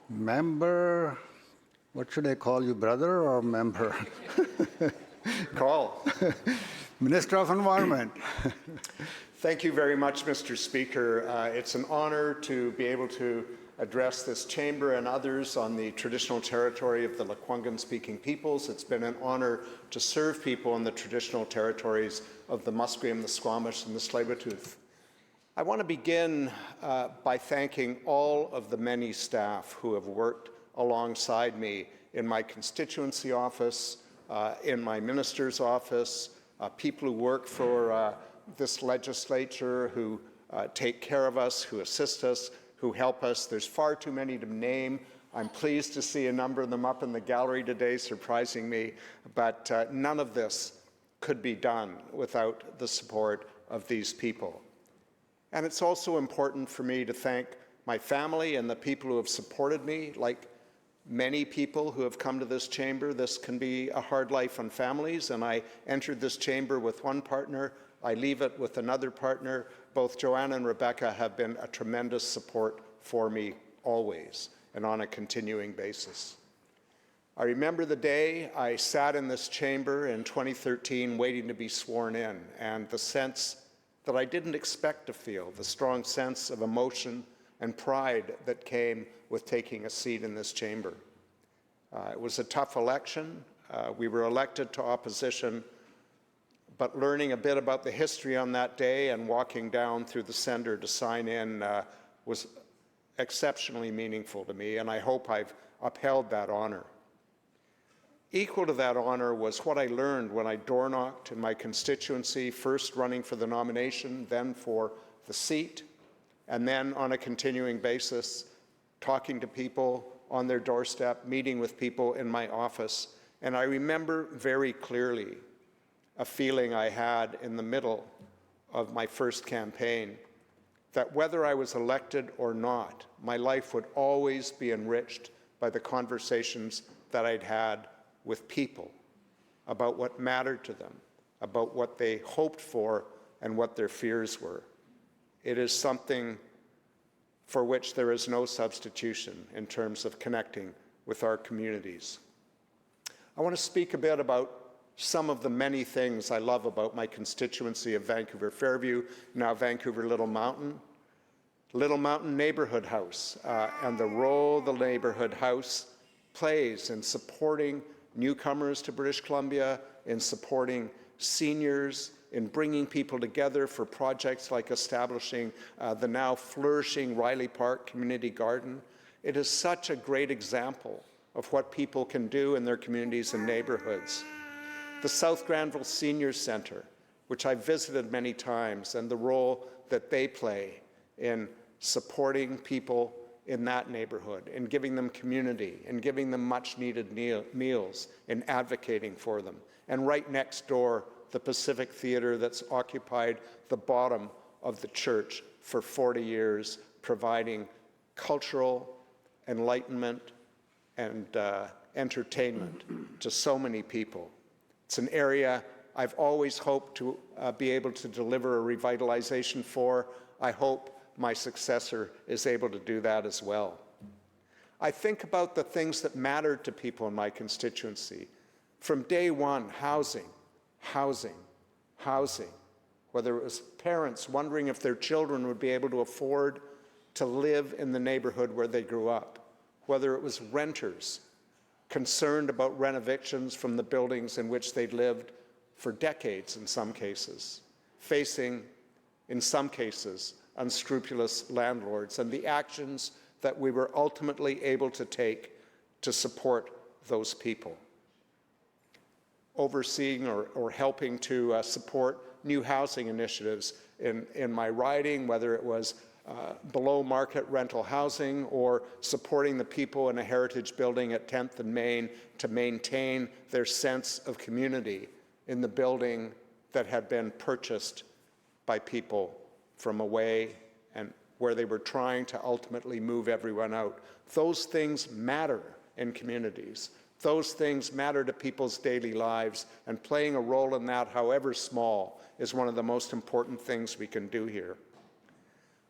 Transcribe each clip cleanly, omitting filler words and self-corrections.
Member, what should I call you, brother or member? Call. Minister of Environment. Thank you very much, Mr. Speaker. It's an honor to be able to address this chamber and others on the traditional territory of the Lekwungen-speaking peoples. It's been an honor to serve people in the traditional territories of the Musqueam, the Squamish, and the Tsleil-Waututh. I want to begin by thanking all of the many staff who have worked alongside me in my constituency office, in my minister's office, people who work for this legislature, who take care of us, who assist us, who help us. There's far too many to name. I'm pleased to see a number of them up in the gallery today, surprising me, but none of this could be done without the support of these people. And it's also important for me to thank my family and the people who have supported me. Like many people who have come to this chamber, this can be a hard life on families, and I entered this chamber with one partner, I leave it with another partner. Both Joanna and Rebecca have been a tremendous support for me always and on a continuing basis. I remember the day I sat in this chamber in 2013 waiting to be sworn in, and the sense that I didn't expect to feel, the strong sense of emotion and pride that came with taking a seat in this chamber. It was a tough election. We were elected to opposition, but learning a bit about the history on that day and walking down through the center to sign in was exceptionally meaningful to me, and I hope I've upheld that honor. Equal to that honor was what I learned when I door-knocked in my constituency, first running for the nomination, then for the seat, and then on a continuing basis, talking to people on their doorstep, meeting with people in my office. And I remember very clearly a feeling I had in the middle of my first campaign, that whether I was elected or not, my life would always be enriched by the conversations that I'd had with people about what mattered to them, about what they hoped for and what their fears were. It is something for which there is no substitution in terms of connecting with our communities. I want to speak a bit about some of the many things I love about my constituency of Vancouver Fairview, now Vancouver Little Mountain Neighbourhood House, and the role the Neighbourhood House plays in supporting newcomers to British Columbia, in supporting seniors, in bringing people together for projects like establishing the now flourishing Riley Park Community Garden. It is such a great example of what people can do in their communities and neighborhoods. The South Granville Senior Centre, which I've visited many times, and the role that they play in supporting people in that neighborhood, in giving them community, in giving them much-needed meals, in advocating for them. And right next door, the Pacific Theatre that's occupied the bottom of the church for 40 years, providing cultural enlightenment and entertainment to so many people. It's an area I've always hoped to be able to deliver a revitalization for. I hope my successor is able to do that as well. I think about the things that mattered to people in my constituency. From day one, housing, whether it was parents wondering if their children would be able to afford to live in the neighborhood where they grew up, whether it was renters concerned about renovictions from the buildings in which they'd lived for decades in some cases, facing, in some cases, unscrupulous landlords, and the actions that we were ultimately able to take to support those people. Overseeing or helping to support new housing initiatives in my riding, whether it was below market rental housing or supporting the people in a heritage building at 10th and Main to maintain their sense of community in the building that had been purchased by people from away and where they were trying to ultimately move everyone out. Those things matter in communities. Those things matter to people's daily lives, and playing a role in that, however small, is one of the most important things we can do here.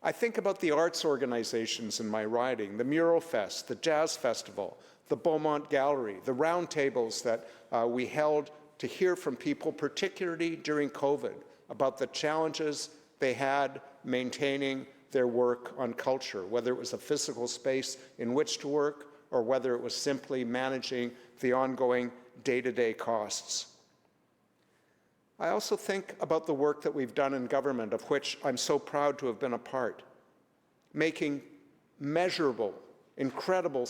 I think about the arts organizations in my riding, the Mural Fest, the Jazz Festival, the Beaumont Gallery, the roundtables that we held to hear from people, particularly during COVID, about the challenges they had maintaining their work on culture, whether it was a physical space in which to work or whether it was simply managing the ongoing day-to-day costs. I also think about the work that we've done in government, of which I'm so proud to have been a part, making measurable, incredible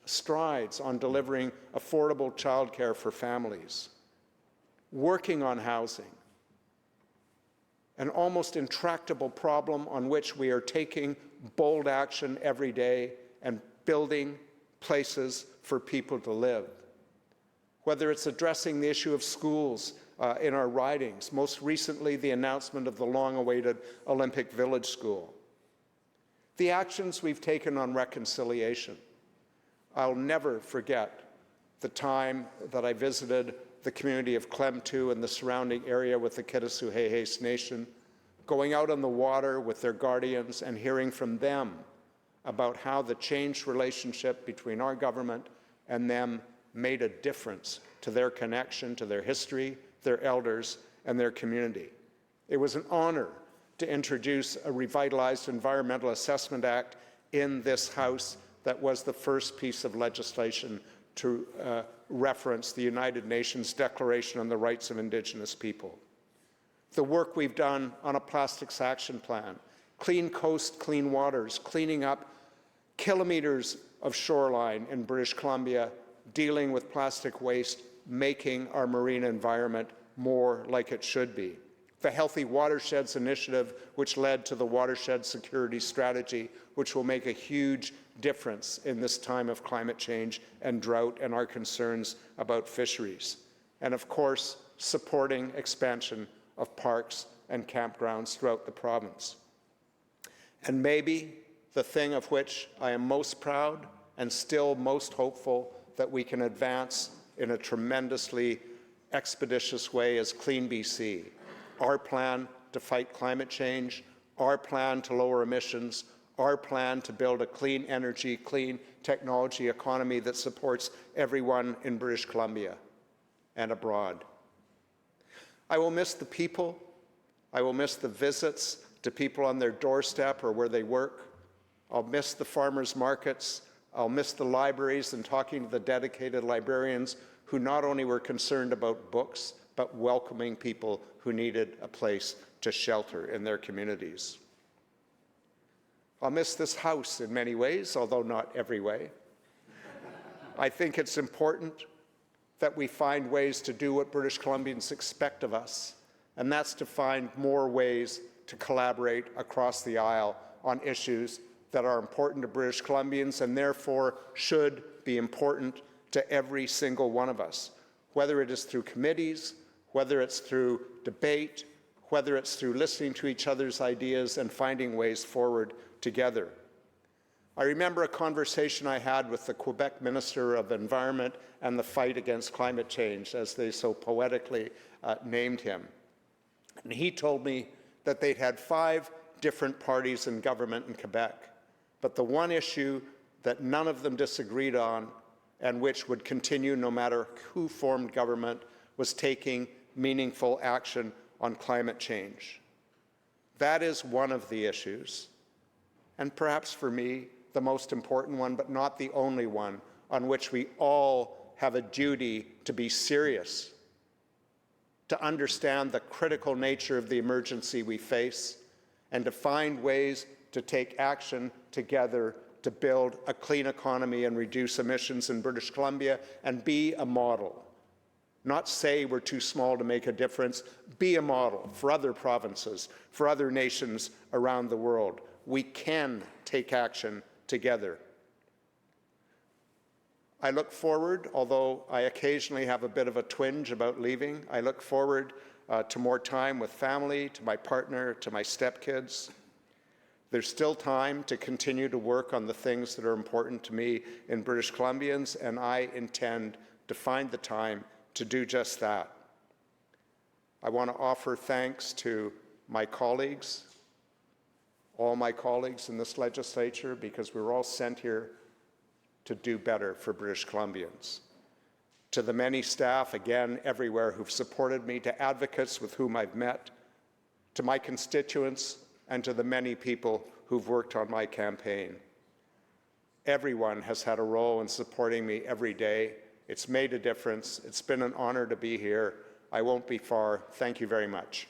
strides on delivering affordable childcare for families, working on housing, an almost intractable problem on which we are taking bold action every day and building places for people to live. Whether it's addressing the issue of schools in our ridings, most recently the announcement of the long-awaited Olympic Village School. The actions we've taken on reconciliation. I'll never forget the time that I visited the community of Klemtu and the surrounding area with the Kitasoo Nation, going out on the water with their guardians and hearing from them about how the changed relationship between our government and them made a difference to their connection, to their history, their elders, and their community. It was an honor to introduce a revitalized Environmental Assessment Act in this House that was the first piece of legislation to reference the United Nations Declaration on the Rights of Indigenous People. The work we've done on a plastics action plan, clean coast, clean waters, cleaning up kilometers of shoreline in British Columbia, dealing with plastic waste, making our marine environment more like it should be. The Healthy Watersheds Initiative, which led to the Watershed Security Strategy, which will make a huge difference in this time of climate change and drought and our concerns about fisheries. And of course, supporting expansion of parks and campgrounds throughout the province. And maybe the thing of which I am most proud and still most hopeful that we can advance in a tremendously expeditious way is Clean BC, our plan to fight climate change, our plan to lower emissions, our plan to build a clean energy, clean technology economy that supports everyone in British Columbia and abroad. I will miss the people. I will miss the visits to people on their doorstep or where they work. I'll miss the farmers' markets. I'll miss the libraries and talking to the dedicated librarians who not only were concerned about books, but welcoming people who needed a place to shelter in their communities. I'll miss this house in many ways, although not every way. I think it's important that we find ways to do what British Columbians expect of us, and that's to find more ways to collaborate across the aisle on issues that are important to British Columbians and therefore should be important to every single one of us, whether it is through committees, whether it's through debate, whether it's through listening to each other's ideas and finding ways forward together. I remember a conversation I had with the Quebec Minister of Environment and the Fight Against Climate Change, as they so poetically named him. And he told me that they'd had 5 different parties in government in Quebec, but the one issue that none of them disagreed on and which would continue no matter who formed government was taking meaningful action on climate change. That is one of the issues, and perhaps for me, the most important one, but not the only one, on which we all have a duty to be serious, to understand the critical nature of the emergency we face, and to find ways to take action together to build a clean economy and reduce emissions in British Columbia and be a model. Not say we're too small to make a difference, be a model for other provinces, for other nations around the world. We can take action together. I look forward, although I occasionally have a bit of a twinge about leaving, I look forward to more time with family, to my partner, to my stepkids. There's still time to continue to work on the things that are important to me in British Columbians, and I intend to find the time to do just that. I want to offer thanks to my colleagues, all my colleagues in this legislature, because we were all sent here to do better for British Columbians. To the many staff, again, everywhere who've supported me, to advocates with whom I've met, to my constituents, and to the many people who've worked on my campaign. Everyone has had a role in supporting me every day. It's made a difference. It's been an honor to be here. I won't be far. Thank you very much.